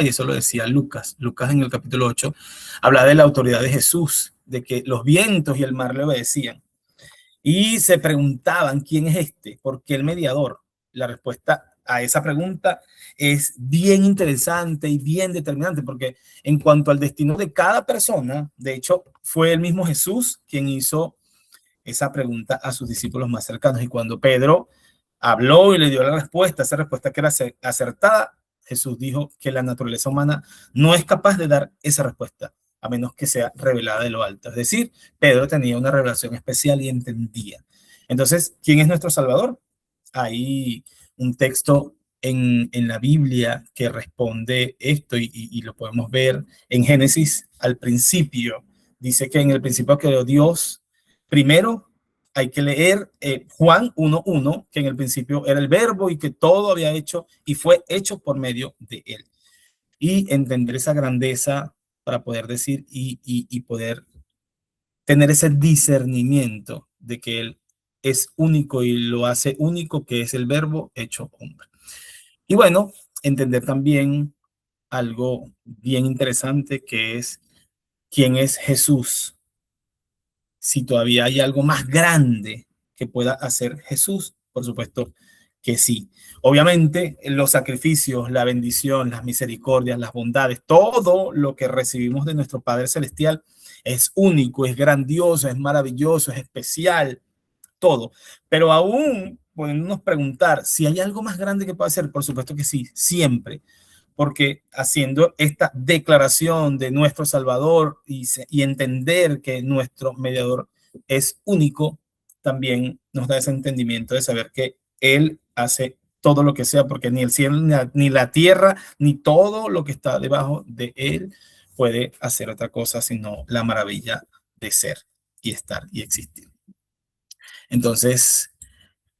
y eso lo decía Lucas. Lucas en el capítulo 8 habla de la autoridad de Jesús, de que los vientos y el mar le obedecían. Y se preguntaban, ¿quién es este? ¿Por qué el mediador? La respuesta a esa pregunta es bien interesante y bien determinante, porque en cuanto al destino de cada persona, de hecho, fue el mismo Jesús quien hizo esa pregunta a sus discípulos más cercanos. Y cuando Pedro habló y le dio la respuesta, esa respuesta que era acertada, Jesús dijo que la naturaleza humana no es capaz de dar esa respuesta, a menos que sea revelada de lo alto. Es decir, Pedro tenía una revelación especial y entendía. Entonces, ¿quién es nuestro Salvador? Hay un texto en la Biblia que responde esto y lo podemos ver en Génesis al principio. Dice que en el principio creó Dios. Primero hay que leer Juan 1:1, que en el principio era el verbo y que todo había hecho y fue hecho por medio de él. Y entender esa grandeza para poder decir y poder tener ese discernimiento de que él es único y lo hace único, que es el verbo hecho hombre. Y bueno, entender también algo bien interesante, que es quién es Jesús. Si todavía hay algo más grande que pueda hacer Jesús, por supuesto que sí. Obviamente, los sacrificios, la bendición, las misericordias, las bondades, todo lo que recibimos de nuestro Padre Celestial es único, es grandioso, es maravilloso, es especial, todo. Pero aún podemos preguntar si hay algo más grande que pueda hacer. Por supuesto que sí, siempre. Porque haciendo esta declaración de nuestro Salvador y entender que nuestro mediador es único, también nos da ese entendimiento de saber que Él hace todo lo que sea, porque ni el cielo, ni la tierra, ni todo lo que está debajo de Él puede hacer otra cosa sino la maravilla de ser y estar y existir. Entonces,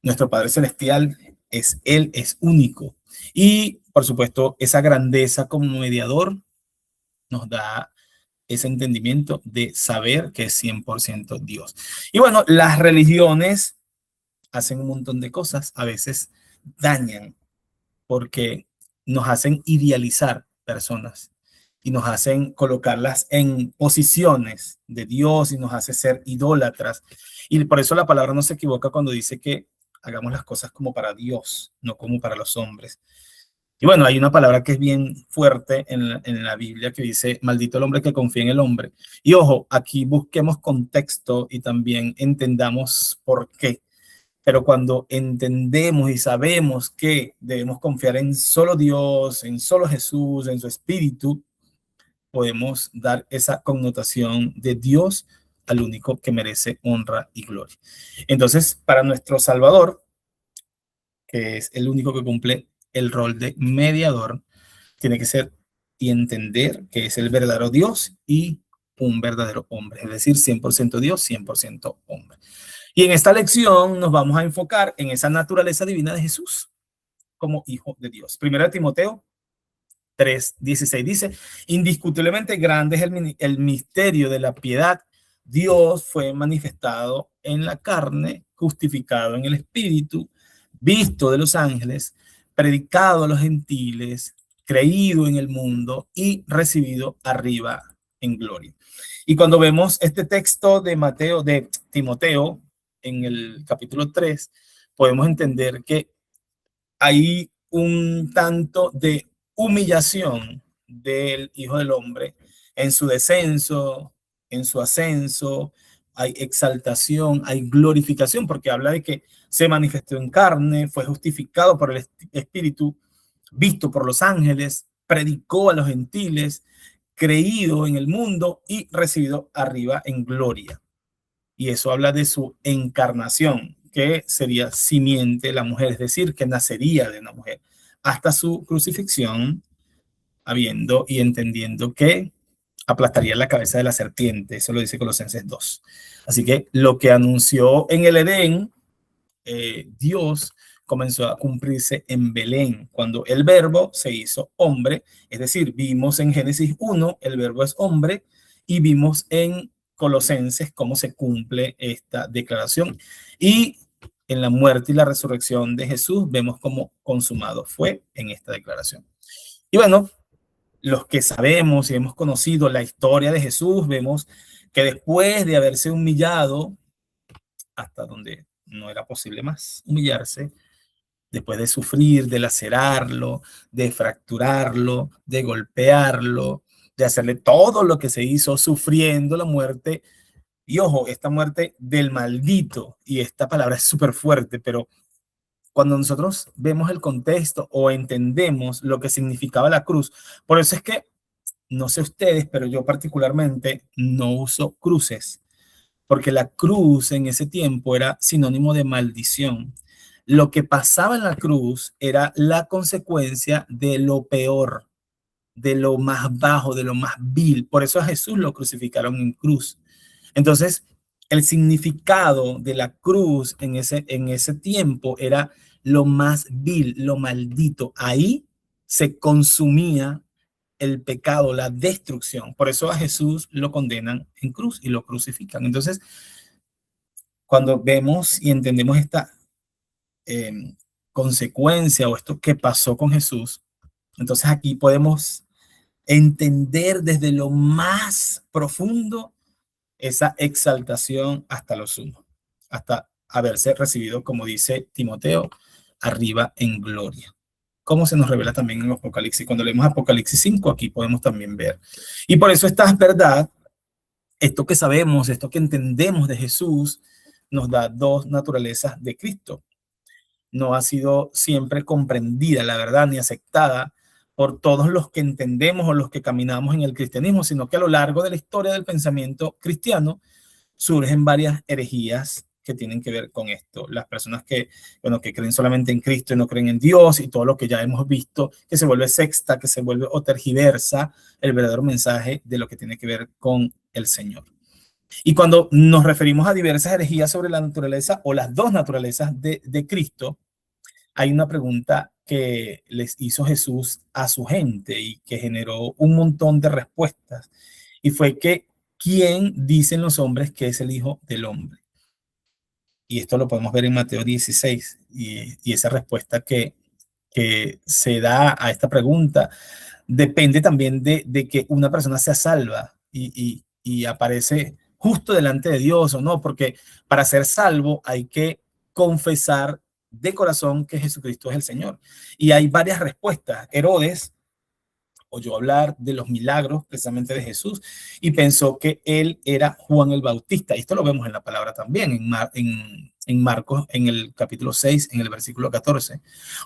nuestro Padre Celestial Él es único. Y, por supuesto, esa grandeza como mediador nos da ese entendimiento de saber que es 100% Dios. Y bueno, las religiones hacen un montón de cosas, a veces dañan, porque nos hacen idealizar personas y nos hacen colocarlas en posiciones de Dios y nos hace ser idólatras. Y por eso la palabra no se equivoca cuando dice que hagamos las cosas como para Dios, no como para los hombres. Y bueno, hay una palabra que es bien fuerte en la Biblia que dice, maldito el hombre que confía en el hombre. Y ojo, aquí busquemos contexto y también entendamos por qué. Pero cuando entendemos y sabemos que debemos confiar en solo Dios, en solo Jesús, en su Espíritu, podemos dar esa connotación de Dios al único que merece honra y gloria. Entonces, para nuestro Salvador, que es el único que cumple el rol de mediador, tiene que ser y entender que es el verdadero Dios y un verdadero hombre, es decir, 100% Dios, 100% hombre. Y en esta lección nos vamos a enfocar en esa naturaleza divina de Jesús como hijo de Dios. Primero de Timoteo 3:16 dice, indiscutiblemente grande es el misterio de la piedad. Dios fue manifestado en la carne, justificado en el espíritu, visto de los ángeles, predicado a los gentiles, creído en el mundo y recibido arriba en gloria. Y cuando vemos este texto de Timoteo en el capítulo 3, podemos entender que hay un tanto de humillación del Hijo del Hombre en su descenso, en su ascenso, hay exaltación, hay glorificación, porque habla de que se manifestó en carne, fue justificado por el Espíritu, visto por los ángeles, predicó a los gentiles, creído en el mundo y recibido arriba en gloria. Y eso habla de su encarnación, que sería simiente de la mujer, es decir, que nacería de una mujer, hasta su crucifixión, habiendo y entendiendo que aplastaría la cabeza de la serpiente. Eso lo dice Colosenses 2. Así que lo que anunció en el Edén, Dios comenzó a cumplirse en Belén, cuando el verbo se hizo hombre, es decir, vimos en Génesis 1, el verbo es hombre, y vimos en Colosenses cómo se cumple esta declaración. Y en la muerte y la resurrección de Jesús vemos cómo consumado fue en esta declaración. Y bueno, los que sabemos y hemos conocido la historia de Jesús, vemos que después de haberse humillado hasta donde no era posible más humillarse, después de sufrir, de lacerarlo, de fracturarlo, de golpearlo, de hacerle todo lo que se hizo, sufriendo la muerte. Y ojo, esta muerte del maldito, y esta palabra es súper fuerte, pero cuando nosotros vemos el contexto o entendemos lo que significaba la cruz, por eso es que, no sé ustedes, pero yo particularmente no uso cruces, porque la cruz en ese tiempo era sinónimo de maldición. Lo que pasaba en la cruz era la consecuencia de lo peor, de lo más bajo, de lo más vil. Por eso a Jesús lo crucificaron en cruz. Entonces, el significado de la cruz en ese tiempo era lo más vil, lo maldito. Ahí se consumía el pecado, la destrucción. Por eso a Jesús lo condenan en cruz y lo crucifican. Entonces, cuando vemos y entendemos esta consecuencia o esto que pasó con Jesús, entonces aquí podemos entender desde lo más profundo esa exaltación hasta lo sumo, hasta haberse recibido, como dice Timoteo, arriba en gloria. Como se nos revela también en Apocalipsis. Cuando leemos Apocalipsis 5, aquí podemos también ver. Y por eso esta es verdad, esto que sabemos, esto que entendemos de Jesús, nos da dos naturalezas de Cristo. No ha sido siempre comprendida, la verdad, ni aceptada por todos los que entendemos o los que caminamos en el cristianismo, sino que a lo largo de la historia del pensamiento cristiano surgen varias herejías que tienen que ver con esto. Las personas que, bueno, que creen solamente en Cristo y no creen en Dios y todo lo que ya hemos visto, que se vuelve sexta, que se vuelve o tergiversa el verdadero mensaje de lo que tiene que ver con el Señor. Y cuando nos referimos a diversas herejías sobre la naturaleza o las dos naturalezas de Cristo, hay una pregunta que les hizo Jesús a su gente y que generó un montón de respuestas. Y fue que, ¿quién dicen los hombres que es el Hijo del Hombre? Y esto lo podemos ver en Mateo 16. Y esa respuesta que se da a esta pregunta depende también de que una persona sea salva y aparece justo delante de Dios o no, porque para ser salvo hay que confesar de corazón que Jesucristo es el Señor. Y hay varias respuestas. Herodes oyó hablar de los milagros precisamente de Jesús y pensó que él era Juan el Bautista. Y esto lo vemos en la palabra también, en Marcos, en el capítulo 6, en el versículo 14.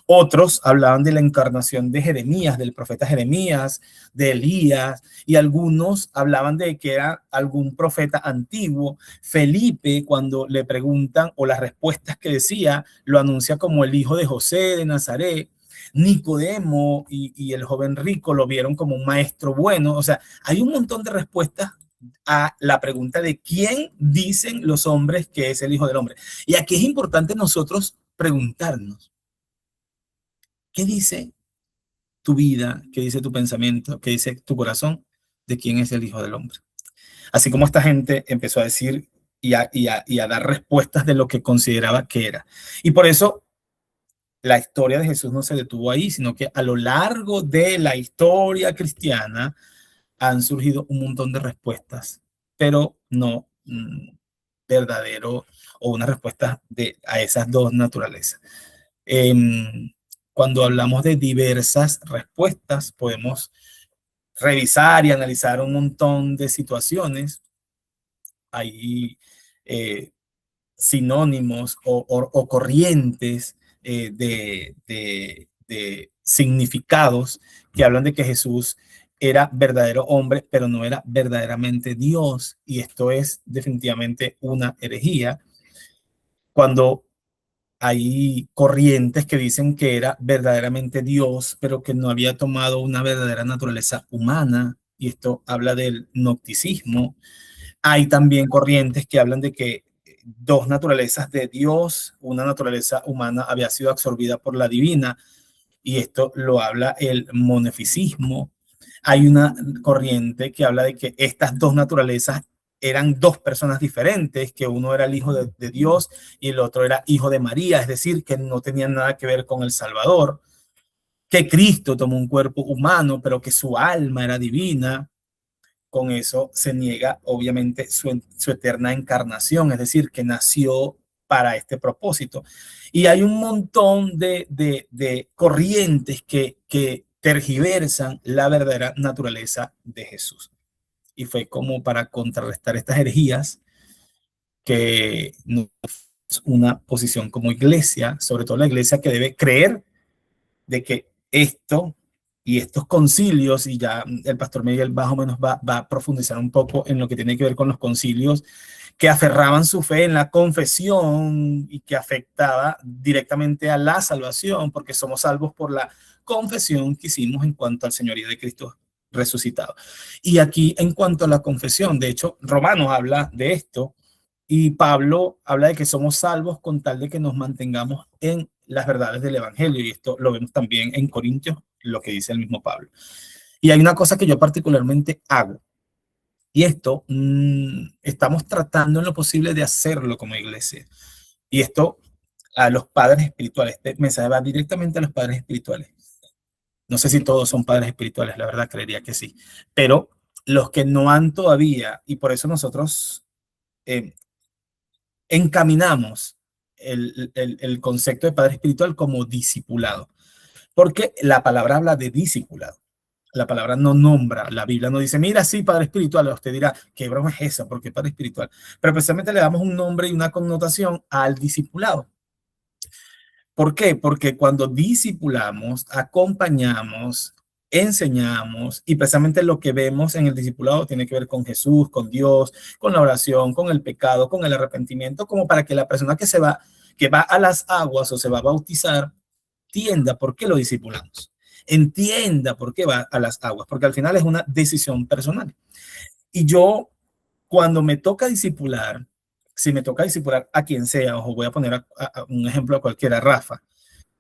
Otros hablaban de la encarnación de Jeremías, del profeta Jeremías, de Elías, y algunos hablaban de que era algún profeta antiguo. Felipe, cuando le preguntan, o las respuestas que decía, lo anuncia como el hijo de José de Nazaret. Nicodemo y el joven rico lo vieron como un maestro bueno. O sea, hay un montón de respuestas a la pregunta de quién dicen los hombres que es el Hijo del Hombre. Y aquí es importante nosotros preguntarnos, ¿qué dice tu vida? ¿Qué dice tu pensamiento? ¿Qué dice tu corazón de quién es el Hijo del Hombre? Así como esta gente empezó a decir y a dar respuestas de lo que consideraba que era. Y por eso la historia de Jesús no se detuvo ahí, sino que a lo largo de la historia cristiana han surgido un montón de respuestas, pero no verdadero o una respuesta a esas dos naturalezas. Eh, Cuando hablamos de diversas respuestas, podemos revisar y analizar un montón de situaciones. Hay sinónimos o corrientes de significados que hablan de que Jesús era verdadero hombre, pero no era verdaderamente Dios. Y esto es definitivamente una herejía. Cuando hay corrientes que dicen que era verdaderamente Dios, pero que no había tomado una verdadera naturaleza humana, y esto habla del gnosticismo. Hay también corrientes que hablan de que dos naturalezas de Dios, una naturaleza humana había sido absorbida por la divina, y esto lo habla el monofisismo. Hay una corriente que habla de que estas dos naturalezas eran dos personas diferentes, que uno era el hijo de Dios y el otro era hijo de María, es decir, que no tenían nada que ver con el Salvador. que Cristo tomó un cuerpo humano, pero que su alma era divina. Con eso se niega, obviamente, su eterna encarnación, es decir, que nació para este propósito. Y hay un montón de corrientes que tergiversan la verdadera naturaleza de Jesús. Y fue como para contrarrestar estas herejías que no es una posición como iglesia, sobre todo la iglesia que debe creer de que esto y estos concilios, y ya el pastor Miguel más o menos va a profundizar un poco en lo que tiene que ver con los concilios que aferraban su fe en la confesión y que afectaba directamente a la salvación, porque somos salvos por la confesión que hicimos en cuanto al señorío de Cristo resucitado. Y aquí, en cuanto a la confesión, de hecho, Romanos habla de esto, y Pablo habla de que somos salvos con tal de que nos mantengamos en las verdades del Evangelio. Y esto lo vemos también en Corintios, lo que dice el mismo Pablo. Y hay una cosa que yo particularmente hago. Y esto estamos tratando en lo posible de hacerlo como iglesia. Y esto a los padres espirituales. Este mensaje va directamente a los padres espirituales. No sé si todos son padres espirituales, la verdad creería que sí. Pero los que no han todavía, y por eso nosotros encaminamos el concepto de padre espiritual como discipulado, porque la palabra habla de discipulado. La palabra no nombra, la Biblia no dice, mira, sí, padre espiritual. Usted dirá, ¿qué broma es esa? ¿Por qué padre espiritual? Pero precisamente le damos un nombre y una connotación al discipulado. ¿Por qué? Porque cuando discipulamos, acompañamos, enseñamos, y precisamente lo que vemos en el discipulado tiene que ver con Jesús, con Dios, con la oración, con el pecado, con el arrepentimiento, como para que la persona que va a las aguas o se va a bautizar, entienda por qué lo discipulamos, entienda por qué va a las aguas, porque al final es una decisión personal. Y yo, cuando me toca discipular, si me toca discipular a quien sea, o voy a poner a un ejemplo a cualquiera, Rafa,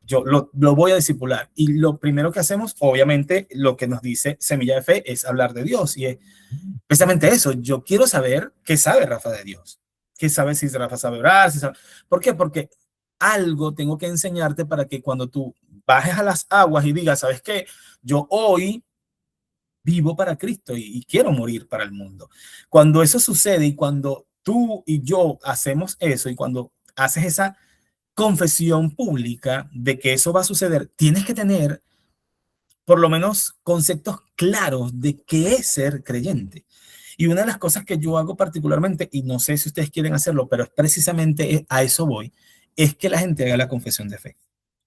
yo lo voy a discipular. Y lo primero que hacemos, obviamente, lo que nos dice Semilla de Fe es hablar de Dios. Y es precisamente eso. Yo quiero saber qué sabe Rafa de Dios. ¿Qué sabe si Rafa sabe orar? Si sabe... ¿Por qué? Porque algo tengo que enseñarte para que cuando tú bajes a las aguas y digas, ¿sabes qué? Yo hoy vivo para Cristo y quiero morir para el mundo. Cuando eso sucede y cuando tú y yo hacemos eso y cuando haces esa confesión pública de que eso va a suceder, tienes que tener por lo menos conceptos claros de qué es ser creyente. Y una de las cosas que yo hago particularmente, y no sé si ustedes quieren hacerlo, pero es precisamente a eso voy, es que la gente haga la confesión de fe.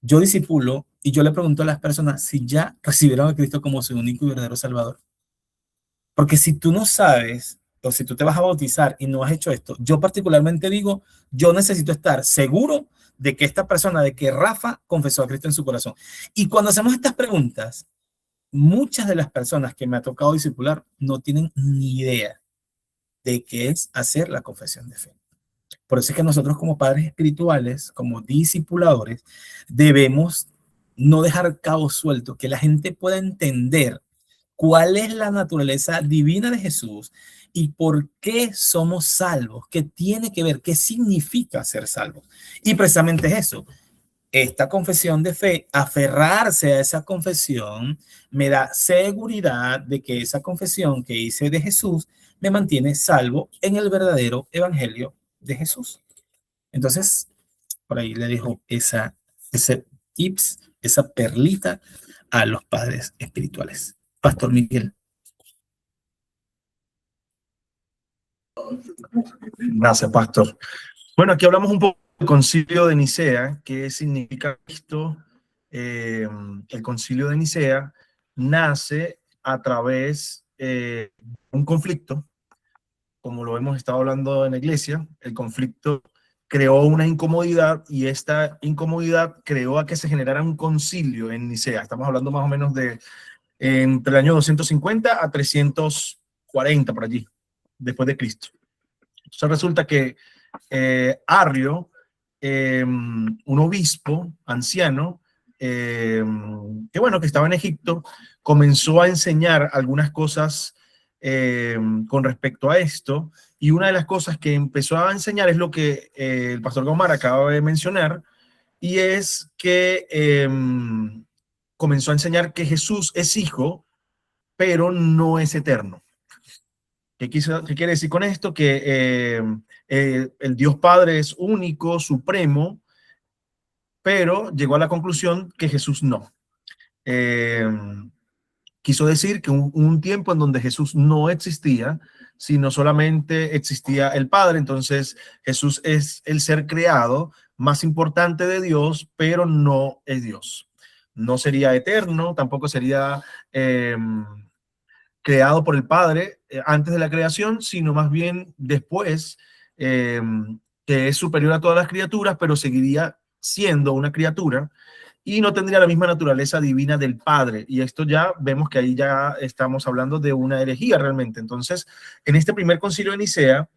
Yo discipulo y yo le pregunto a las personas si ya recibieron a Cristo como su único y verdadero Salvador. Porque si tú no sabes, o si tú te vas a bautizar y no has hecho esto, yo particularmente digo, yo necesito estar seguro de que esta persona, de que Rafa confesó a Cristo en su corazón. Y cuando hacemos estas preguntas, muchas de las personas que me ha tocado discipular no tienen ni idea de qué es hacer la confesión de fe. Por eso es que nosotros como padres espirituales, como discipuladores, debemos no dejar cabos sueltos, que la gente pueda entender cuál es la naturaleza divina de Jesús y por qué somos salvos, qué tiene que ver, qué significa ser salvos. Y precisamente es eso, esta confesión de fe, aferrarse a esa confesión, me da seguridad de que esa confesión que hice de Jesús me mantiene salvo en el verdadero evangelio de Jesús. Entonces, por ahí le dejo ese tips, esa perlita a los padres espirituales. Pastor Miguel. Gracias, Pastor. Bueno, aquí hablamos un poco del Concilio de Nicea. ¿Qué significa esto? El Concilio de Nicea nace a través de un conflicto, como lo hemos estado hablando en la iglesia. El conflicto creó una incomodidad y esta incomodidad creó a que se generara un concilio en Nicea. Estamos hablando más o menos de entre el año 250 a 340 por allí, después de Cristo. Entonces resulta que Arrio, un obispo anciano, que bueno, que estaba en Egipto, comenzó a enseñar algunas cosas con respecto a esto, y una de las cosas que empezó a enseñar es lo que el pastor Gomar acaba de mencionar, y es que comenzó a enseñar que Jesús es hijo, pero no es eterno. ¿Qué quiere decir con esto? Que el Dios Padre es único, supremo, pero llegó a la conclusión que Jesús no. Quiso decir que un tiempo en donde Jesús no existía, sino solamente existía el Padre. Entonces Jesús es el ser creado más importante de Dios, pero no es Dios. No sería eterno, tampoco sería creado por el Padre antes de la creación, sino más bien después, que es superior a todas las criaturas, pero seguiría siendo una criatura y no tendría la misma naturaleza divina del Padre. Y esto ya vemos que ahí ya estamos hablando de una herejía realmente. Entonces, en este primer concilio de Nicea,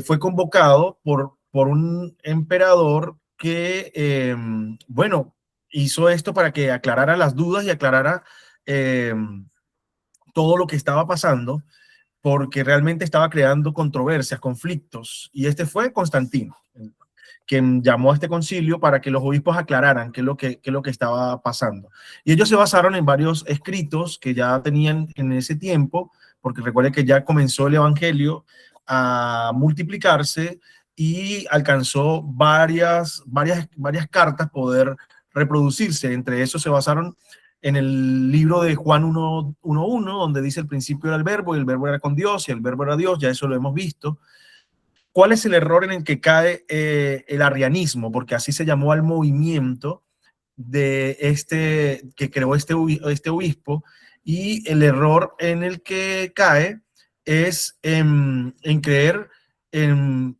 fue convocado por un emperador que, bueno, hizo esto para que aclarara las dudas y aclarara todo lo que estaba pasando, porque realmente estaba creando controversias, conflictos. Y este fue Constantino, quien llamó a este concilio para que los obispos aclararan qué es lo que estaba pasando. Y ellos se basaron en varios escritos que ya tenían en ese tiempo, porque recuerden que ya comenzó el evangelio a multiplicarse y alcanzó varias cartas poder reproducirse. Entre esos se basaron en el libro de Juan 1:1, donde dice: el principio era el verbo y el verbo era con Dios y el verbo era Dios. Ya eso lo hemos visto. ¿Cuál es el error en el que cae el arrianismo? Porque así se llamó al movimiento de que creó este obispo, y el error en el que cae es en creer en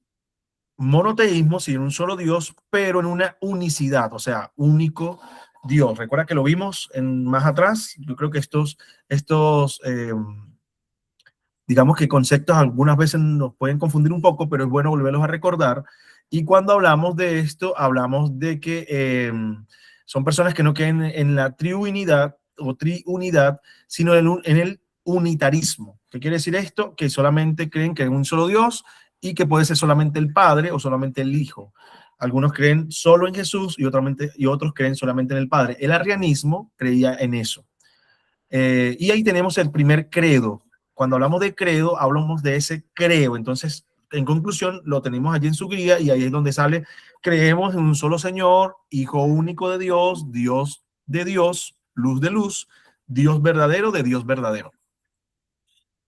monoteísmo, sin un solo Dios, pero en una unicidad, o sea, único Dios. Recuerda que lo vimos más atrás. Yo creo que estos digamos que conceptos algunas veces nos pueden confundir un poco, pero es bueno volverlos a recordar. Y cuando hablamos de esto, hablamos de que son personas que no creen en la triunidad o triunidad, sino en el unitarismo. ¿Qué quiere decir esto? Que solamente creen que hay un solo Dios y que puede ser solamente el Padre o solamente el Hijo. Algunos creen solo en Jesús y otros creen solamente en el Padre. El arrianismo creía en eso. Y ahí tenemos el primer credo. Cuando hablamos de credo, hablamos de ese creo. Entonces, en conclusión, lo tenemos allí en su guía y ahí es donde sale: creemos en un solo Señor, Hijo único de Dios, Dios de Dios, luz de luz, Dios verdadero de Dios verdadero.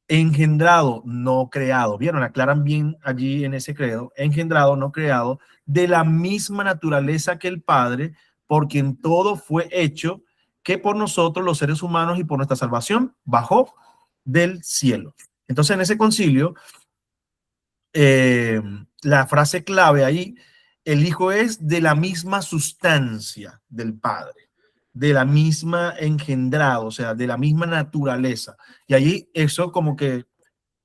Engendrado, no creado. ¿Vieron? Aclaran bien allí en ese credo: engendrado, no creado, de la misma naturaleza que el Padre, por quien todo fue hecho, que por nosotros los seres humanos y por nuestra salvación bajó del cielo. Entonces, en ese concilio, la frase clave ahí: el Hijo es de la misma sustancia del Padre, de la misma engendrado, o sea, de la misma naturaleza. Y allí eso como que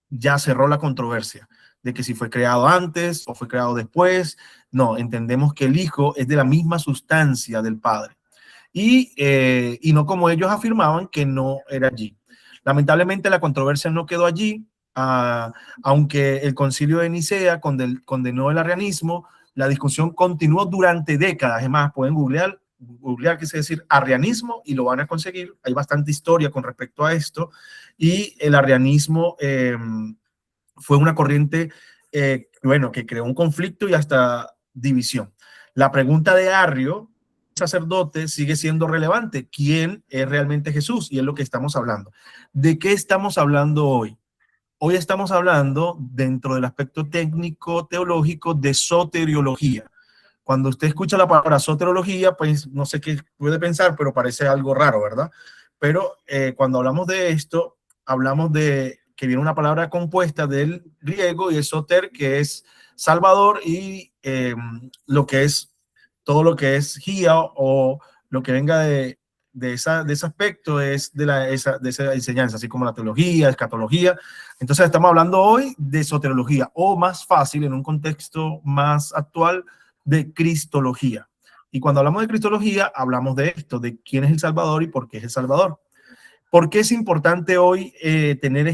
ya cerró la controversia de que si fue creado antes o fue creado después. No, entendemos que el Hijo es de la misma sustancia del Padre. Y no como ellos afirmaban, que no era allí. Lamentablemente la controversia no quedó allí, aunque el concilio de Nicea condenó el arrianismo. La discusión continuó durante décadas. Es más, pueden googlear qué es decir arrianismo y lo van a conseguir. Hay bastante historia con respecto a esto, y el arrianismo fue una corriente, bueno, que creó un conflicto y hasta división. La pregunta de Arrio, sacerdote, sigue siendo relevante: ¿quién es realmente Jesús? Y es lo que estamos hablando. ¿De qué estamos hablando hoy? Hoy estamos hablando, dentro del aspecto técnico teológico, de soteriología. Cuando usted escucha la palabra soteriología, pues no sé qué puede pensar, pero parece algo raro, ¿verdad? Pero cuando hablamos de esto, hablamos de que viene una palabra compuesta del griego, y es soter, que es salvador, y lo que es todo lo que es guía o lo que venga de ese aspecto es de esa enseñanza, así como la teología, escatología. Entonces estamos hablando hoy de soteriología, o más fácil, en un contexto más actual, de cristología. Y cuando hablamos de cristología, hablamos de esto, de quién es el Salvador y por qué es el Salvador. ¿Por qué es importante hoy tener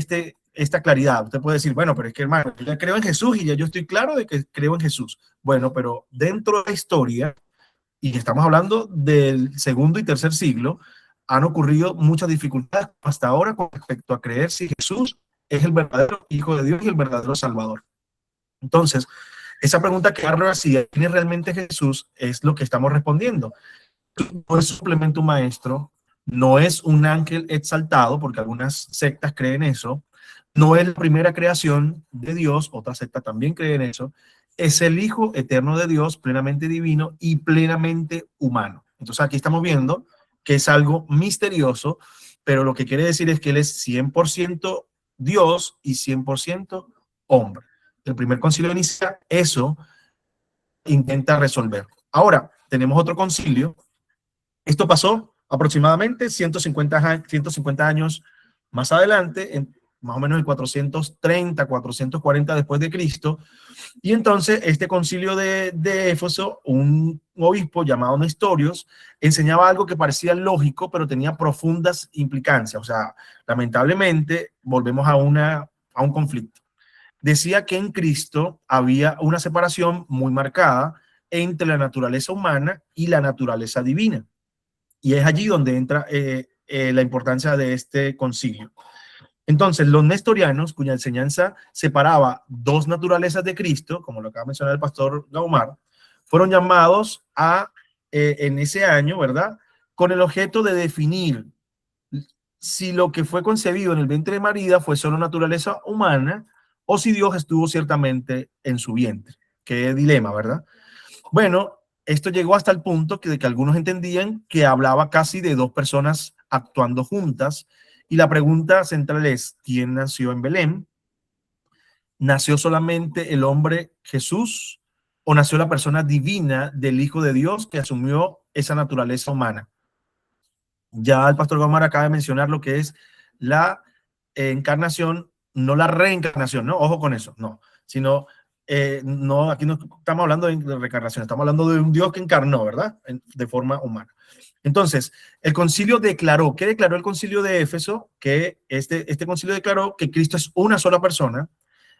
esta claridad? Usted puede decir: bueno, pero es que, hermano, yo ya creo en Jesús y ya yo estoy claro de que creo en Jesús. Bueno, pero dentro de la historia, y estamos hablando del segundo y tercer siglo, han ocurrido muchas dificultades hasta ahora con respecto a creer si Jesús es el verdadero Hijo de Dios y el verdadero Salvador. Entonces, esa pregunta que Arroa, si ¿quién es realmente Jesús? Es lo que estamos respondiendo. No es simplemente un maestro, no es un ángel exaltado, porque algunas sectas creen eso, no es la primera creación de Dios, otras sectas también creen eso, es el Hijo eterno de Dios, plenamente divino y plenamente humano. Entonces aquí estamos viendo que es algo misterioso, pero lo que quiere decir es que Él es 100% Dios y 100% hombre. El primer concilio de Nicea eso intenta resolver. Ahora, tenemos otro concilio. Esto pasó aproximadamente 150 años más adelante, más o menos en 430, 440 después de Cristo. Y entonces este concilio de Éfeso, un obispo llamado Nestorios, enseñaba algo que parecía lógico, pero tenía profundas implicancias. O sea, lamentablemente volvemos a un conflicto. Decía que en Cristo había una separación muy marcada entre la naturaleza humana y la naturaleza divina. Y es allí donde entra la importancia de este concilio. Entonces, los nestorianos, cuya enseñanza separaba dos naturalezas de Cristo, como lo acaba de mencionar el pastor Gaumar, fueron llamados en ese año, ¿verdad?, con el objeto de definir si lo que fue concebido en el vientre de María fue solo naturaleza humana o si Dios estuvo ciertamente en su vientre. Qué dilema, ¿verdad? Bueno, esto llegó hasta el punto de que algunos entendían que hablaba casi de dos personas actuando juntas. Y la pregunta central es, ¿quién nació en Belén? ¿Nació solamente el hombre Jesús o nació la persona divina del Hijo de Dios que asumió esa naturaleza humana? Ya el pastor Gómez acaba de mencionar lo que es la encarnación, no la reencarnación, ¿no? Ojo con eso, no, sino, no, aquí no estamos hablando de reencarnación, estamos hablando de un Dios que encarnó, ¿verdad? De forma humana. Entonces, el concilio declaró, ¿qué declaró el concilio de Éfeso? Que este concilio declaró que Cristo es una sola persona,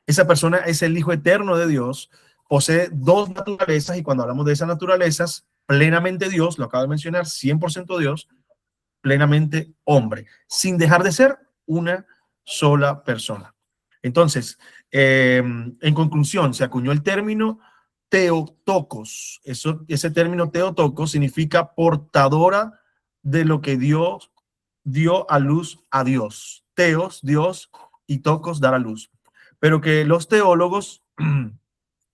esa persona es el Hijo eterno de Dios, posee dos naturalezas y cuando hablamos de esas naturalezas, plenamente Dios, lo acabo de mencionar, 100% Dios, plenamente hombre, sin dejar de ser una sola persona. Entonces, en conclusión, se acuñó el término Theotokos. Ese término Theotokos significa portadora de lo que Dios dio a luz a Dios. Theos, Dios, y tokos, dar a luz. Pero que los teólogos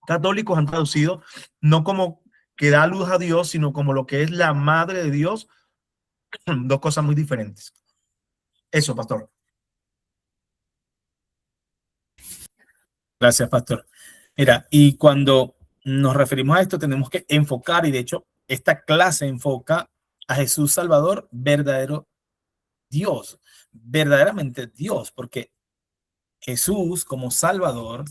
católicos han traducido no como que da a luz a Dios, sino como lo que es la madre de Dios. Dos cosas muy diferentes. Eso, pastor. Gracias, pastor. Mira, y cuando nos referimos a esto, tenemos que enfocar, y de hecho, esta clase enfoca a Jesús Salvador, verdadero Dios, verdaderamente Dios, porque Jesús como Salvador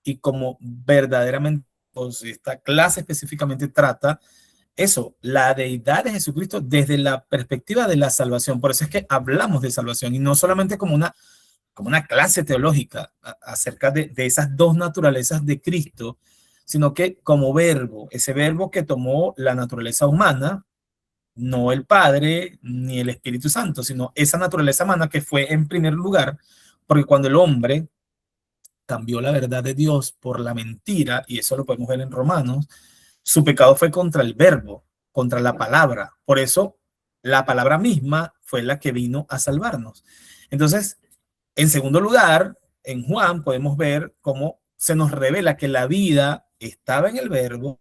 y como verdaderamente Dios, esta clase específicamente trata eso, la deidad de Jesucristo desde la perspectiva de la salvación. Por eso es que hablamos de salvación y no solamente como una clase teológica acerca de esas dos naturalezas de Cristo, sino que como verbo, ese verbo que tomó la naturaleza humana, no el Padre ni el Espíritu Santo, sino esa naturaleza humana que fue en primer lugar, porque cuando el hombre cambió la verdad de Dios por la mentira, y eso lo podemos ver en Romanos, su pecado fue contra el verbo, contra la palabra. Por eso la palabra misma fue la que vino a salvarnos. Entonces, en segundo lugar, en Juan podemos ver cómo se nos revela que la vida estaba en el verbo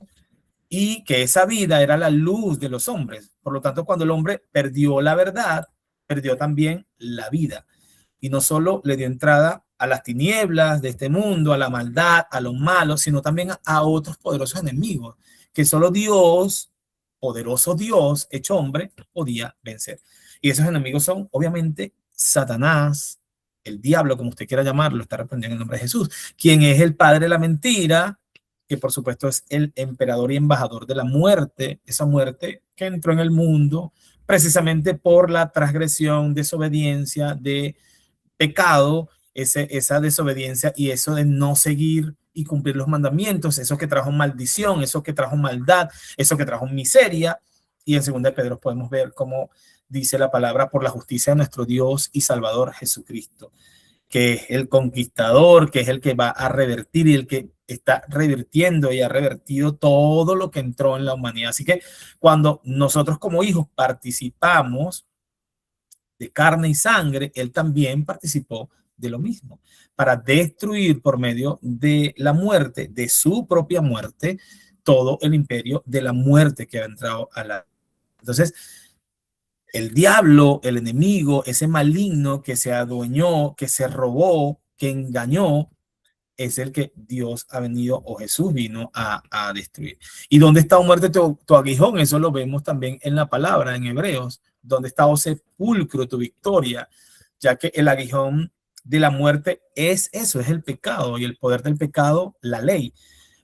y que esa vida era la luz de los hombres. Por lo tanto, cuando el hombre perdió la verdad, perdió también la vida. Y no solo le dio entrada a las tinieblas de este mundo, a la maldad, a los malos, sino también a otros poderosos enemigos, que solo Dios, poderoso Dios, hecho hombre, podía vencer. Y esos enemigos son, obviamente, Satanás, el diablo, como usted quiera llamarlo, está reprendiendo en el nombre de Jesús, quien es el padre de la mentira, que por supuesto es el emperador y embajador de la muerte, esa muerte que entró en el mundo precisamente por la transgresión, desobediencia, de pecado, esa desobediencia y eso de no seguir y cumplir los mandamientos, eso que trajo maldición, eso que trajo maldad, eso que trajo miseria. Y en 2 de Pedro podemos ver cómo dice la palabra, por la justicia de nuestro Dios y Salvador Jesucristo, que es el conquistador, que es el que va a revertir y el que está revirtiendo y ha revertido todo lo que entró en la humanidad. Así que cuando nosotros como hijos participamos de carne y sangre, él también participó de lo mismo, para destruir por medio de la muerte, de su propia muerte, todo el imperio de la muerte que ha entrado a la... Entonces, el diablo, el enemigo, ese maligno que se adueñó, que se robó, que engañó, es el que Dios ha venido o Jesús vino a destruir. ¿Y dónde está, oh muerte, tu aguijón? Eso lo vemos también en la palabra, en Hebreos. ¿Dónde está, oh sepulcro, tu victoria? Ya que el aguijón de la muerte es eso, es el pecado, y el poder del pecado, la ley.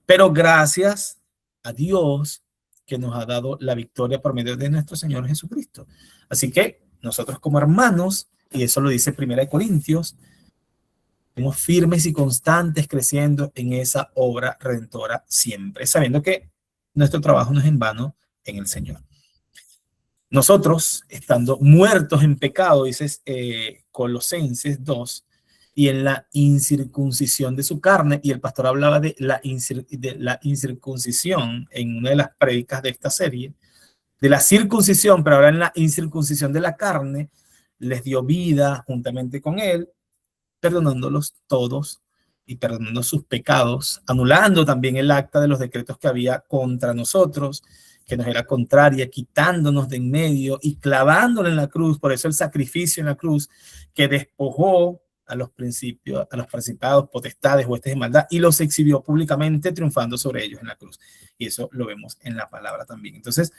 Pero gracias a Dios que nos ha dado la victoria por medio de nuestro Señor Jesucristo. Así que nosotros como hermanos, y eso lo dice 1 Corintios, somos firmes y constantes creciendo en esa obra redentora siempre, sabiendo que nuestro trabajo no es en vano en el Señor. Nosotros, estando muertos en pecado, dice Colosenses 2, y en la incircuncisión de su carne, y el pastor hablaba de la incircuncisión en una de las prédicas de esta serie, de la circuncisión, pero ahora en la incircuncisión de la carne, les dio vida juntamente con él, perdonándolos todos y perdonando sus pecados, anulando también el acta de los decretos que había contra nosotros, que nos era contraria, quitándonos de en medio y clavándolo en la cruz. Por eso el sacrificio en la cruz, que despojó a los principios, a los principados, potestades, huestes de maldad, y los exhibió públicamente, triunfando sobre ellos en la cruz. Y eso lo vemos en la palabra también. Entonces,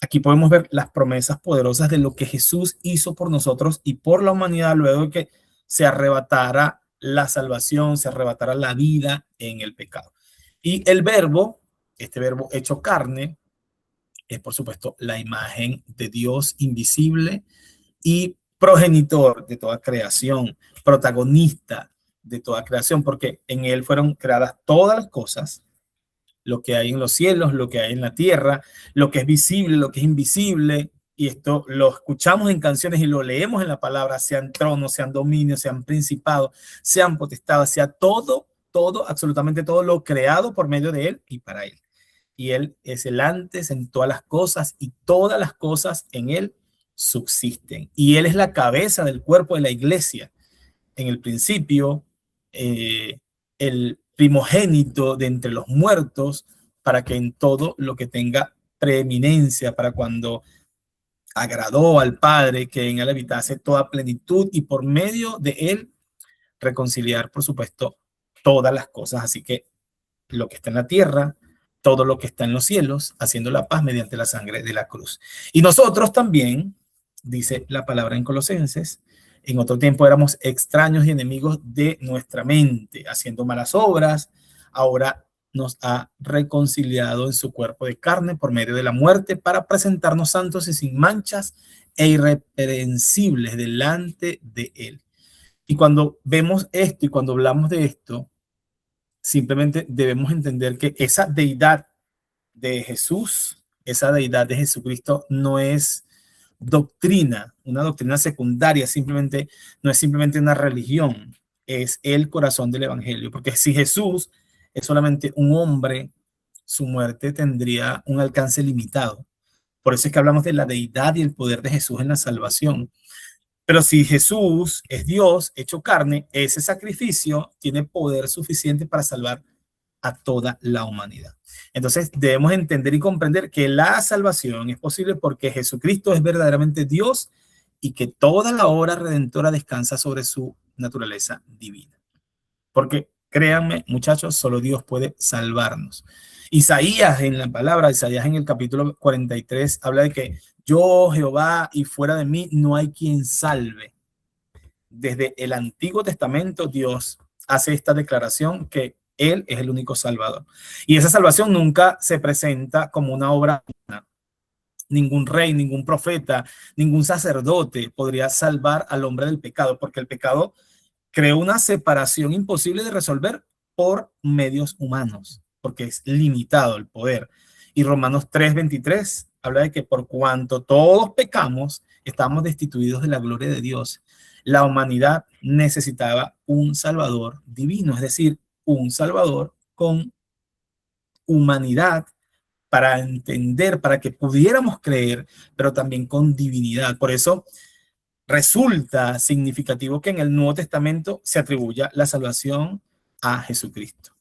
aquí podemos ver las promesas poderosas de lo que Jesús hizo por nosotros y por la humanidad luego de que se arrebatara la salvación, se arrebatara la vida en el pecado. Y el verbo, este verbo hecho carne, es por supuesto la imagen de Dios invisible y progenitor de toda creación, protagonista de toda creación, porque en él fueron creadas todas las cosas, lo que hay en los cielos, lo que hay en la tierra, lo que es visible, lo que es invisible, y esto lo escuchamos en canciones y lo leemos en la palabra, sean tronos, sean dominios, sean principados, sean potestades, sea todo, absolutamente todo lo creado por medio de él y para él. Y él es el antes en todas las cosas y todas las cosas en él subsisten. Y él es la cabeza del cuerpo de la iglesia. En el principio, el primogénito de entre los muertos, para que en todo lo que tenga preeminencia, para cuando agradó al Padre que en él habitase toda plenitud y por medio de él reconciliar, por supuesto, todas las cosas. Así que lo que está en la tierra, todo lo que está en los cielos, haciendo la paz mediante la sangre de la cruz. Y nosotros también, dice la palabra en Colosenses, en otro tiempo éramos extraños y enemigos de nuestra mente, haciendo malas obras. Ahora nos ha reconciliado en su cuerpo de carne por medio de la muerte para presentarnos santos y sin manchas e irreprensibles delante de él. Y cuando vemos esto y cuando hablamos de esto, simplemente debemos entender que esa deidad de Jesús, esa deidad de Jesucristo no es doctrina, una doctrina secundaria, simplemente no es simplemente una religión, es el corazón del evangelio, porque si Jesús es solamente un hombre, su muerte tendría un alcance limitado. Por eso es que hablamos de la deidad y el poder de Jesús en la salvación. Pero si Jesús es Dios hecho carne, ese sacrificio tiene poder suficiente para salvar a toda la humanidad. Entonces debemos entender y comprender que la salvación es posible porque Jesucristo es verdaderamente Dios y que toda la obra redentora descansa sobre su naturaleza divina. Porque créanme, muchachos, solo Dios puede salvarnos. Isaías en la palabra, Isaías en el capítulo 43 habla de que yo, Jehová, y fuera de mí no hay quien salve. Desde el Antiguo Testamento Dios hace esta declaración que él es el único salvador. Y esa salvación nunca se presenta como una obra humana. Ningún rey, ningún profeta, ningún sacerdote podría salvar al hombre del pecado, porque el pecado creó una separación imposible de resolver por medios humanos, porque es limitado el poder. Y Romanos 3:23 habla de que por cuanto todos pecamos estábamos destituidos de la gloria de Dios. La humanidad necesitaba un Salvador divino, es decir, un Salvador con humanidad para entender, para que pudiéramos creer, pero también con divinidad. Por eso resulta significativo que en el Nuevo Testamento se atribuya la salvación a Jesucristo.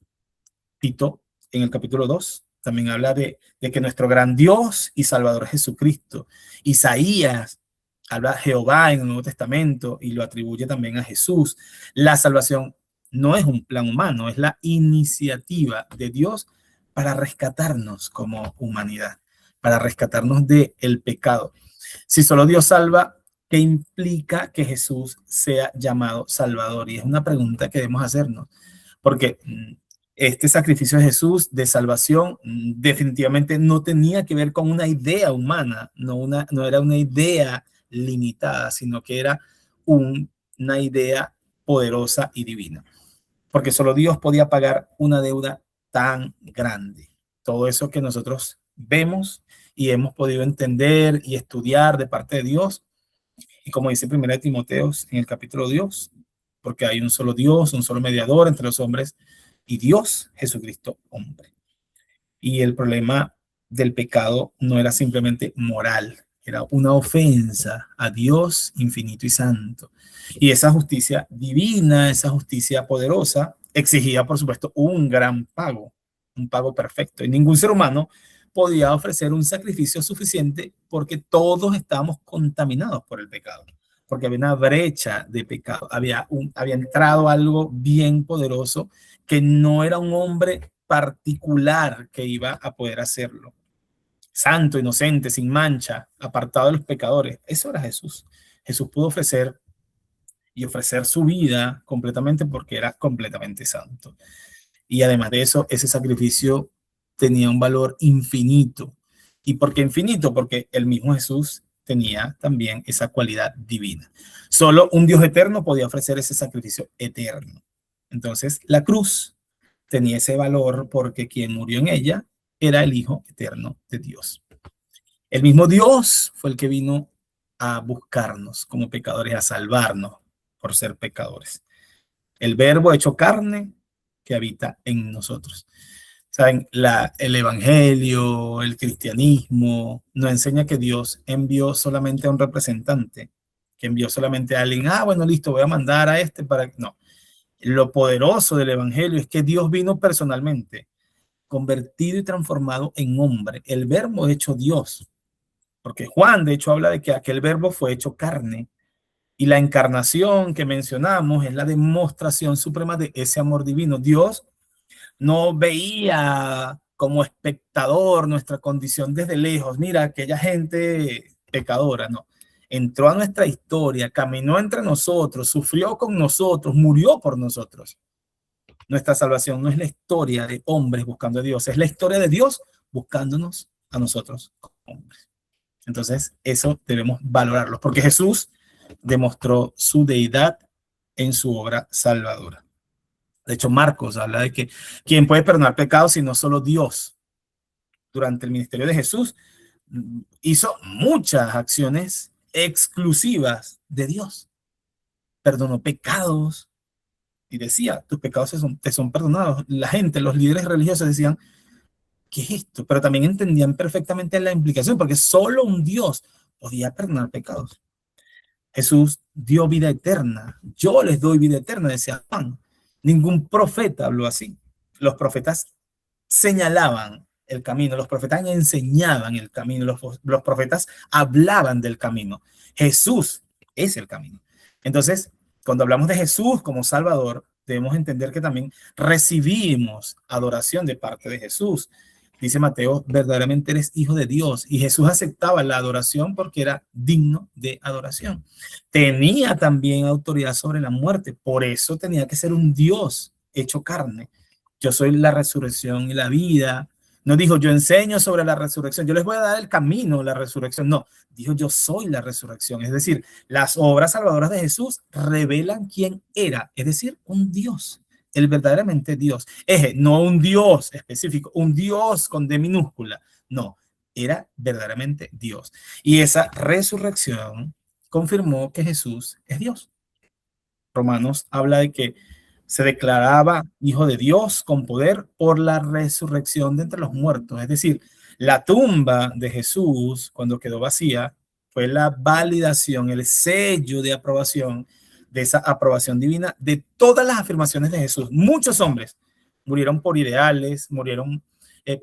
Tito, en el capítulo 2, también habla de que nuestro gran Dios y Salvador es Jesucristo. Isaías habla de Jehová en el Nuevo Testamento y lo atribuye también a Jesús. La salvación no es un plan humano, es la iniciativa de Dios para rescatarnos como humanidad, para rescatarnos del pecado. Si solo Dios salva, ¿qué implica que Jesús sea llamado Salvador? Y es una pregunta que debemos hacernos, porque este sacrificio de Jesús de salvación definitivamente no tenía que ver con una idea humana, no era una idea limitada, sino que era una idea poderosa y divina, porque solo Dios podía pagar una deuda tan grande. Todo eso que nosotros vemos y hemos podido entender y estudiar de parte de Dios, y como dice 1 Timoteo en el capítulo 2, porque hay un solo Dios, un solo mediador entre los hombres y Dios, Jesucristo, hombre. Y el problema del pecado no era simplemente moral, era una ofensa a Dios infinito y santo. Y esa justicia divina, esa justicia poderosa, exigía, por supuesto, un gran pago, un pago perfecto. Y ningún ser humano podía ofrecer un sacrificio suficiente porque todos estábamos contaminados por el pecado, porque había una brecha de pecado, había entrado algo bien poderoso que no era un hombre particular que iba a poder hacerlo. Santo, inocente, sin mancha, apartado de los pecadores. Eso era Jesús. Jesús pudo ofrecer su vida completamente porque era completamente santo. Y además de eso, ese sacrificio tenía un valor infinito. ¿Y por qué infinito? Porque el mismo Jesús tenía también esa cualidad divina. Solo un Dios eterno podía ofrecer ese sacrificio eterno. Entonces, la cruz tenía ese valor porque quien murió en ella era el Hijo eterno de Dios. El mismo Dios fue el que vino a buscarnos como pecadores, a salvarnos por ser pecadores. El Verbo hecho carne que habita en nosotros. Saben, el evangelio, el cristianismo, nos enseña que Dios envió solamente a un representante, que envió solamente a alguien. Bueno, listo, voy a mandar a este para... No, lo poderoso del evangelio es que Dios vino personalmente, convertido y transformado en hombre. El verbo hecho Dios, porque Juan de hecho habla de que aquel verbo fue hecho carne, y la encarnación que mencionamos es la demostración suprema de ese amor divino. Dios no veía como espectador nuestra condición desde lejos. Mira, aquella gente pecadora, no. Entró a nuestra historia, caminó entre nosotros, sufrió con nosotros, murió por nosotros. Nuestra salvación no es la historia de hombres buscando a Dios, es la historia de Dios buscándonos a nosotros como hombres. Entonces, eso debemos valorarlo, porque Jesús demostró su deidad en su obra salvadora. De hecho, Marcos habla de que ¿quién puede perdonar pecados si no solo Dios? Durante el ministerio de Jesús hizo muchas acciones exclusivas de Dios. Perdonó pecados y decía, tus pecados te son perdonados. La gente, los líderes religiosos decían, ¿qué es esto? Pero también entendían perfectamente la implicación, porque solo un Dios podía perdonar pecados. Jesús dio vida eterna. Yo les doy vida eterna, decía Juan. Ningún profeta habló así. Los profetas señalaban el camino, los profetas enseñaban el camino, los profetas hablaban del camino. Jesús es el camino. Entonces, cuando hablamos de Jesús como Salvador, debemos entender que también recibimos adoración de parte de Jesús. Dice Mateo, verdaderamente eres hijo de Dios. Y Jesús aceptaba la adoración porque era digno de adoración. Tenía también autoridad sobre la muerte. Por eso tenía que ser un Dios hecho carne. Yo soy la resurrección y la vida. No dijo, yo enseño sobre la resurrección. Yo les voy a dar el camino, la resurrección. No, dijo, yo soy la resurrección. Es decir, las obras salvadoras de Jesús revelan quién era. Es decir, un Dios. El verdaderamente Dios. No un Dios específico, un Dios con D minúscula. No, era verdaderamente Dios. Y esa resurrección confirmó que Jesús es Dios. Romanos habla de que se declaraba hijo de Dios con poder por la resurrección de entre los muertos. Es decir, la tumba de Jesús, cuando quedó vacía, fue la validación, el sello de aprobación, de esa aprobación divina de todas las afirmaciones de Jesús. Muchos hombres murieron por ideales, murieron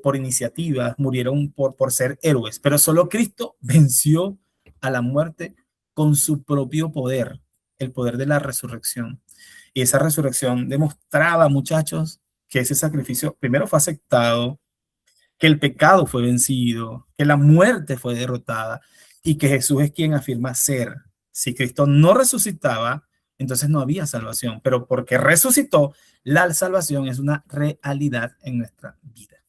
por iniciativas, murieron por ser héroes, pero solo Cristo venció a la muerte con su propio poder, el poder de la resurrección. Y esa resurrección demostraba, muchachos, que ese sacrificio primero fue aceptado, que el pecado fue vencido, que la muerte fue derrotada y que Jesús es quien afirma ser. Si Cristo no resucitaba, entonces no había salvación, pero porque resucitó, la salvación es una realidad en nuestra vida.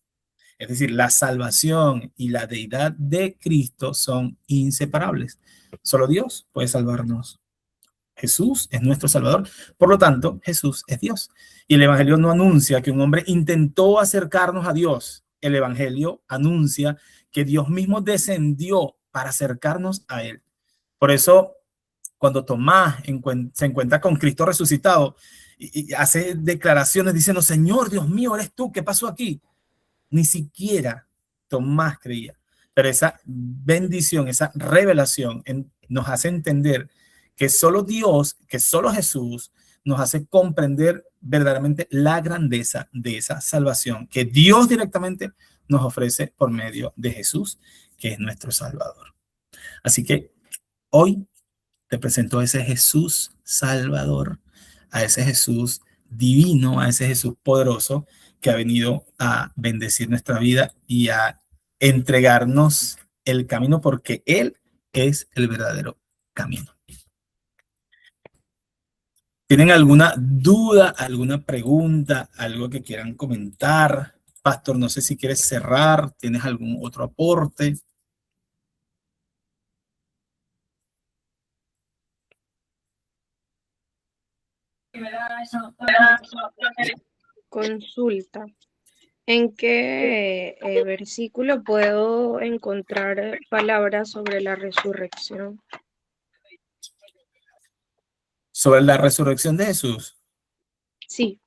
Es decir, la salvación y la deidad de Cristo son inseparables. Solo Dios puede salvarnos. Jesús es nuestro Salvador. Por lo tanto, Jesús es Dios. Y el Evangelio no anuncia que un hombre intentó acercarnos a Dios. El Evangelio anuncia que Dios mismo descendió para acercarnos a Él. Por eso, cuando Tomás se encuentra con Cristo resucitado y hace declaraciones diciendo, Señor, Dios mío, eres tú, ¿qué pasó aquí? Ni siquiera Tomás creía. Pero esa bendición, esa revelación nos hace entender que solo Dios, que solo Jesús nos hace comprender verdaderamente la grandeza de esa salvación que Dios directamente nos ofrece por medio de Jesús, que es nuestro Salvador. Así que hoy te presento a ese Jesús Salvador, a ese Jesús divino, a ese Jesús poderoso que ha venido a bendecir nuestra vida y a entregarnos el camino, porque Él es el verdadero camino. ¿Tienen alguna duda, alguna pregunta, algo que quieran comentar? Pastor, no sé si quieres cerrar, ¿tienes algún otro aporte? Consulta. ¿En qué versículo puedo encontrar palabras sobre la resurrección? Sobre la resurrección de Jesús. Sí.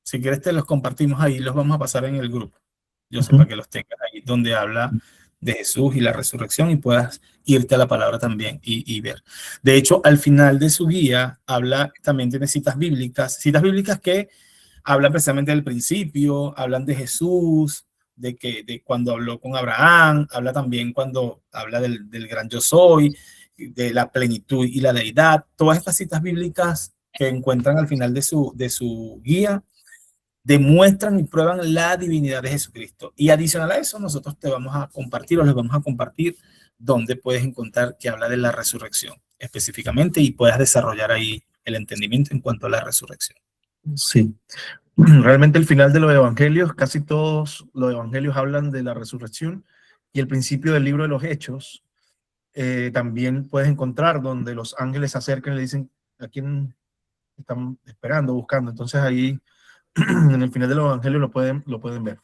Si quieres te los compartimos ahí, los vamos a pasar en el grupo. Yo sé para que los tengas ahí, donde habla de Jesús y la resurrección, y puedas irte a la palabra también y ver. De hecho, al final de su guía, también tiene citas bíblicas que hablan precisamente del principio, hablan de Jesús, de cuando habló con Abraham, habla también cuando habla del gran yo soy, de la plenitud y la deidad. Todas estas citas bíblicas que encuentran al final de su guía demuestran y prueban la divinidad de Jesucristo. Y adicional a eso, nosotros te vamos a compartir, o les vamos a compartir, donde puedes encontrar que habla de la resurrección específicamente y puedas desarrollar ahí el entendimiento en cuanto a la resurrección. Sí, realmente el final de los evangelios, casi todos los evangelios hablan de la resurrección, y el principio del libro de los Hechos también puedes encontrar donde los ángeles se acercan y le dicen a quién están esperando, buscando. Entonces ahí en el final de los evangelios lo pueden ver.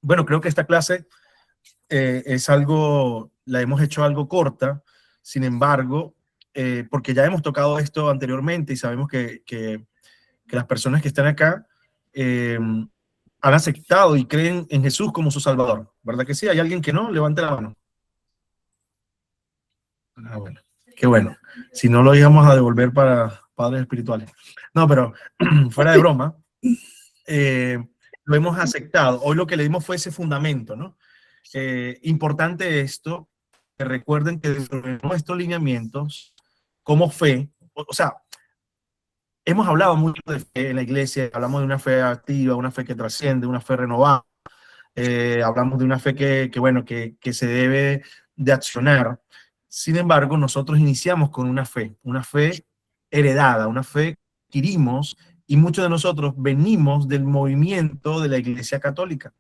Bueno, creo que esta clase es algo, la hemos hecho algo corta, sin embargo, porque ya hemos tocado esto anteriormente y sabemos que las personas que están acá han aceptado y creen en Jesús como su Salvador. ¿Verdad que sí? ¿Hay alguien que no? Levante la mano. Ah, bueno. Qué bueno. Si no, lo íbamos a devolver para padres espirituales. No, pero fuera de broma, lo hemos aceptado. Hoy lo que le dimos fue ese fundamento, ¿no? Importante esto, que recuerden que dentro de nuestros lineamientos, como fe, o sea, hemos hablado mucho de fe en la iglesia, hablamos de una fe activa, una fe que trasciende, una fe renovada, hablamos de una fe bueno, que se debe de accionar. Sin embargo, nosotros iniciamos con una fe heredada, una fe que adquirimos, y muchos de nosotros venimos del movimiento de la Iglesia Católica.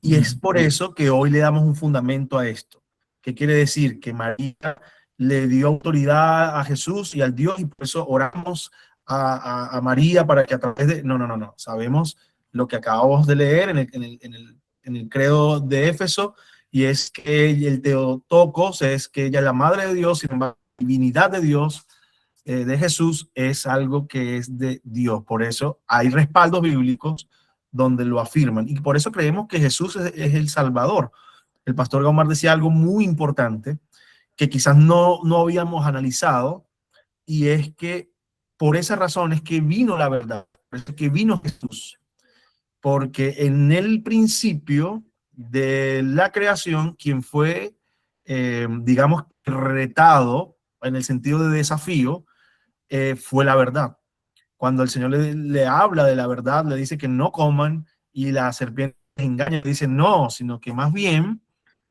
Y es por eso que hoy le damos un fundamento a esto. ¿Qué quiere decir? Que María le dio autoridad a Jesús y al Dios, y por eso oramos a María para que a través de... No. Sabemos lo que acabamos de leer en el credo de Éfeso, y es que el Theotokos es que ella es la madre de Dios, sin embargo, la divinidad de Dios, de Jesús, es algo que es de Dios. Por eso hay respaldos bíblicos donde lo afirman, y por eso creemos que Jesús es el Salvador. El pastor Gaumar decía algo muy importante que quizás no habíamos analizado, y es que por esa razón es que vino la verdad, por eso es que vino Jesús, porque en el principio de la creación, quien fue, digamos, retado en el sentido de desafío, fue la verdad. Cuando el Señor le habla de la verdad, le dice que no coman, y la serpiente les engaña, le dice no, sino que más bien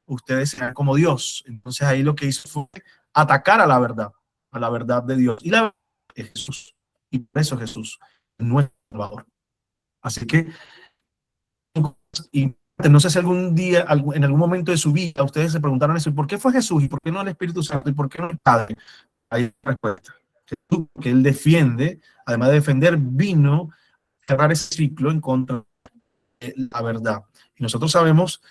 ustedes serán como Dios. Entonces ahí lo que hizo fue atacar a la verdad de Dios. Y la verdad es Jesús. Y por eso Jesús es nuestro Salvador. Así que, y no sé si algún día, en algún momento de su vida, ustedes se preguntaron eso: ¿y por qué fue Jesús? ¿Y por qué no el Espíritu Santo? ¿Y por qué no el Padre? Hay respuesta. Jesús, que él defiende, además de defender, vino a cerrar ese ciclo en contra de la verdad. Y nosotros sabemos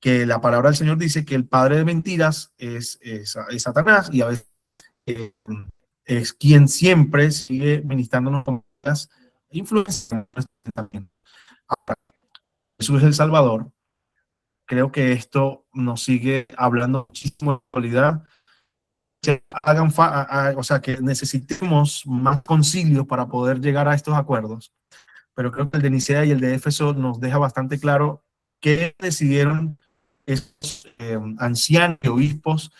que la palabra del Señor dice que el padre de mentiras es Satanás, y a veces es quien siempre sigue ministrándonos con las influencias. Ahora, Jesús es el Salvador. Creo que esto nos sigue hablando muchísimo de actualidad. Que o sea, que necesitemos más concilios para poder llegar a estos acuerdos, pero creo que el de Nicea y el de Éfeso nos deja bastante claro qué decidieron estos ancianos y obispos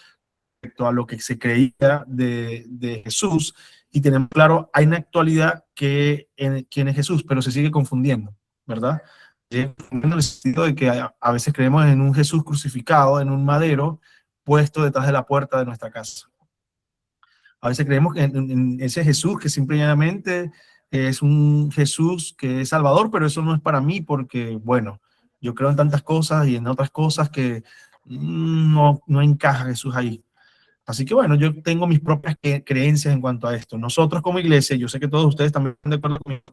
respecto a lo que se creía de Jesús, y tenemos claro, hay una actualidad que en quién es Jesús, pero se sigue confundiendo, ¿verdad? En el sentido de que a veces creemos en un Jesús crucificado en un madero puesto detrás de la puerta de nuestra casa. A veces creemos que en ese Jesús que simplemente es un Jesús que es Salvador, pero eso no es para mí porque, bueno, yo creo en tantas cosas y en otras cosas que no encaja Jesús ahí. Así que bueno, yo tengo mis propias creencias en cuanto a esto. Nosotros como iglesia, yo sé que todos ustedes también están de acuerdo conmigo,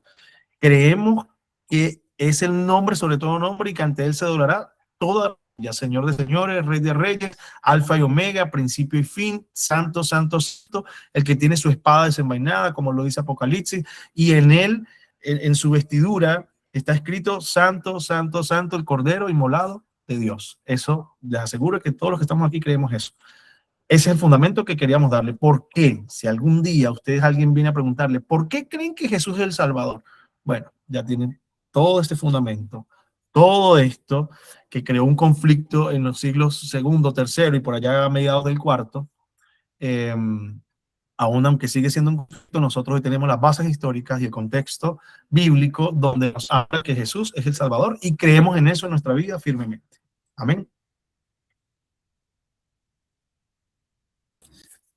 creemos que es el nombre sobre todo nombre, y que ante él se doblará toda, ya Señor de señores, Rey de reyes, Alfa y Omega, principio y fin, santo, santo, santo, el que tiene su espada desenvainada, como lo dice Apocalipsis, y en él, en su vestidura, está escrito santo, santo, santo, el Cordero inmolado de Dios. Eso les aseguro que todos los que estamos aquí creemos eso. Ese es el fundamento que queríamos darle. ¿Por qué? Si algún día alguien viene a preguntarle, ¿por qué creen que Jesús es el Salvador? Bueno, ya tienen todo este fundamento, todo esto que creó un conflicto en los siglos segundo, tercero y por allá a mediados del cuarto. Aún aunque sigue siendo un conflicto, nosotros hoy tenemos las bases históricas y el contexto bíblico donde nos habla que Jesús es el Salvador, y creemos en eso en nuestra vida firmemente. Amén.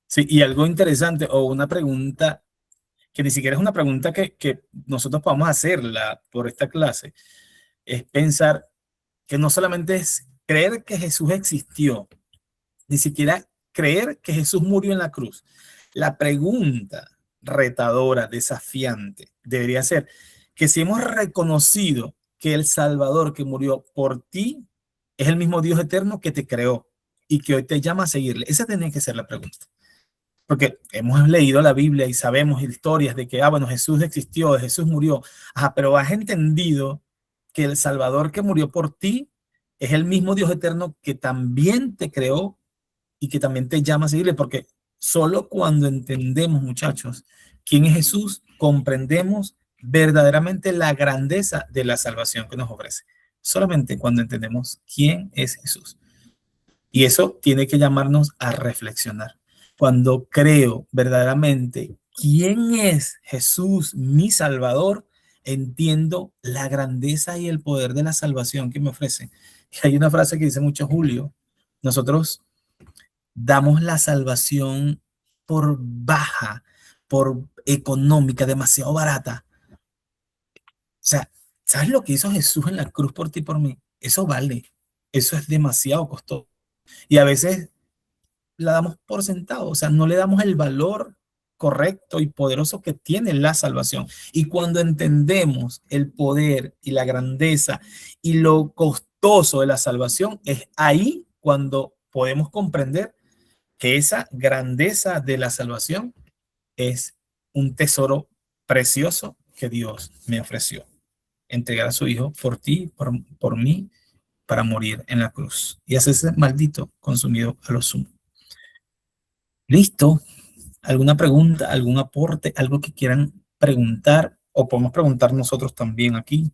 Sí, y algo interesante o una pregunta que ni siquiera es una pregunta que nosotros podamos hacerla por esta clase, es pensar que no solamente es creer que Jesús existió, ni siquiera creer que Jesús murió en la cruz. La pregunta retadora, desafiante, debería ser que si hemos reconocido que el Salvador que murió por ti es el mismo Dios eterno que te creó y que hoy te llama a seguirle. Esa tiene que ser la pregunta. Porque hemos leído la Biblia y sabemos historias de que, bueno, Jesús existió, Jesús murió. Pero has entendido que el Salvador que murió por ti es el mismo Dios eterno que también te creó y que también te llama a seguirle. Porque solo cuando entendemos, muchachos, quién es Jesús, comprendemos verdaderamente la grandeza de la salvación que nos ofrece. Solamente cuando entendemos quién es Jesús. Y eso tiene que llamarnos a reflexionar. Cuando creo verdaderamente quién es Jesús, mi Salvador, entiendo la grandeza y el poder de la salvación que me ofrece. Y hay una frase que dice mucho Julio: nosotros damos la salvación por baja, por económica, demasiado barata. O sea, ¿sabes lo que hizo Jesús en la cruz por ti y por mí? Eso vale, eso es demasiado costoso. Y a veces la damos por sentado, o sea, no le damos el valor correcto y poderoso que tiene la salvación. Y cuando entendemos el poder y la grandeza y lo costoso de la salvación, es ahí cuando podemos comprender que esa grandeza de la salvación es un tesoro precioso que Dios me ofreció. Entregar a su Hijo por ti, por mí, para morir en la cruz y hacerse maldito, consumido a lo sumo. ¿Listo? ¿Alguna pregunta, algún aporte, algo que quieran preguntar? O podemos preguntar nosotros también aquí.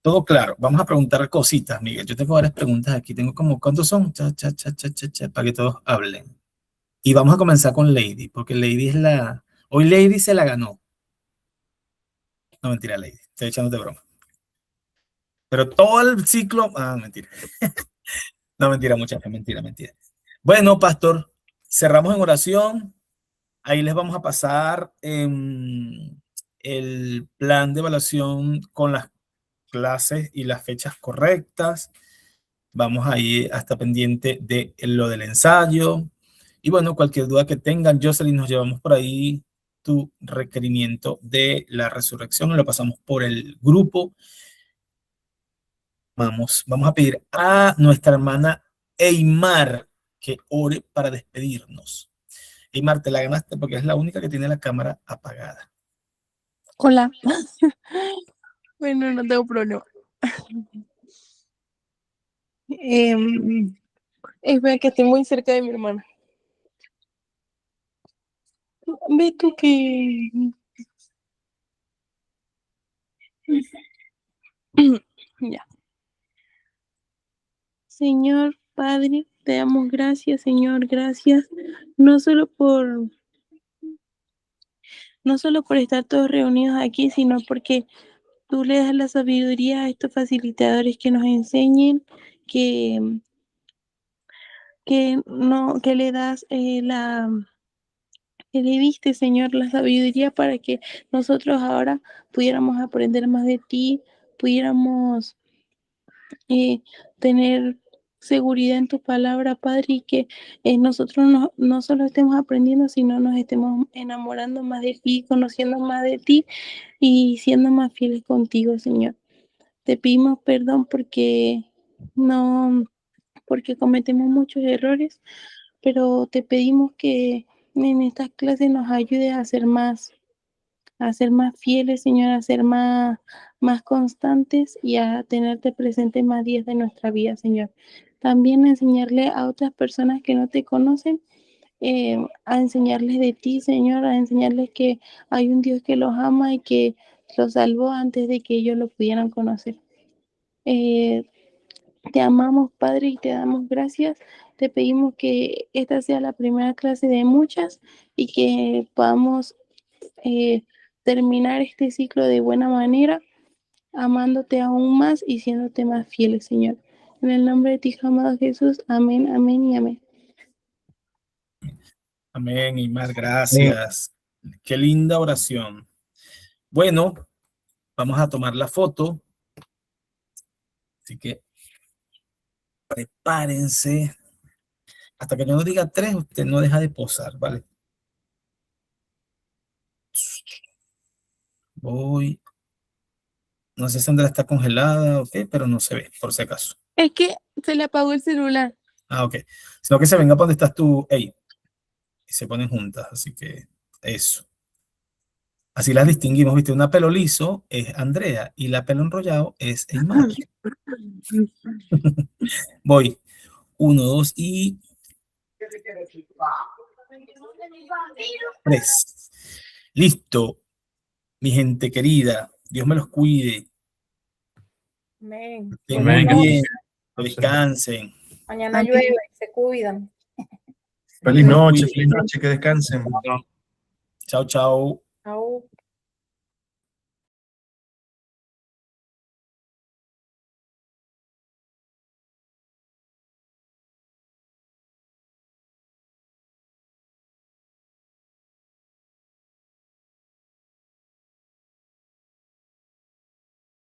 Todo claro. Vamos a preguntar cositas, Miguel. Yo tengo varias preguntas aquí. Tengo como, ¿cuántos son? Para que todos hablen. Y vamos a comenzar con Lady, porque Lady es la... Hoy Lady se la ganó. No, mentira, Lady. Estoy echándote broma. Pero todo el ciclo... Ah, mentira. No, mentira, muchachos. Mentira. Bueno, pastor, cerramos en oración. Ahí les vamos a pasar el plan de evaluación con las clases y las fechas correctas. Vamos ahí hasta pendiente de lo del ensayo. Y bueno, cualquier duda que tengan, Jocelyn, nos llevamos por ahí tu requerimiento de la resurrección, lo pasamos por el grupo. Vamos a pedir a nuestra hermana Eymar que ore para despedirnos. Eymar, te la ganaste porque es la única que tiene la cámara apagada. Hola. Bueno, no tengo problema. Espera, que estoy muy cerca de mi hermana. Ve tú que... Ya. Señor Padre, te damos gracias, Señor, gracias, no solo por estar todos reunidos aquí, sino porque tú le das la sabiduría a estos facilitadores que nos enseñen, que le das que le diste, Señor, la sabiduría para que nosotros ahora pudiéramos aprender más de ti, pudiéramos tener seguridad en tu palabra, Padre, y que nosotros no solo estemos aprendiendo, sino nos estemos enamorando más de ti, conociendo más de ti y siendo más fieles contigo, Señor. Te pedimos perdón porque cometemos muchos errores, pero te pedimos que en estas clases nos ayudes a ser más fieles, Señor, a ser más constantes y a tenerte presente más días de nuestra vida, Señor. También enseñarle a otras personas que no te conocen, a enseñarles de ti, Señor, a enseñarles que hay un Dios que los ama y que los salvó antes de que ellos lo pudieran conocer. Te amamos, Padre, y te damos gracias. Te pedimos que esta sea la primera clase de muchas y que podamos terminar este ciclo de buena manera, amándote aún más y siéndote más fieles, Señor. En el nombre de ti, amado Jesús, amén, amén y amén. Amén, Eymar, gracias. Qué linda oración. Bueno, vamos a tomar la foto. Así que prepárense. Hasta que yo no diga 3, usted no deja de posar, ¿vale? Voy. No sé si Andrea está congelada o qué, pero no se ve, por si acaso. Es que se le apagó el celular. Ah, ok. Sino que se venga para donde estás tú, y se ponen juntas, así que eso. Así las distinguimos, ¿viste? Una pelo liso es Andrea y la pelo enrollado es Eymar. Voy. 1, 2 y 3. Listo, mi gente querida. Dios me los cuide. Amén. Estén muy bien. Descansen. Mañana llueve, se cuidan. Feliz noche, que descansen. Chao, chao. Chao.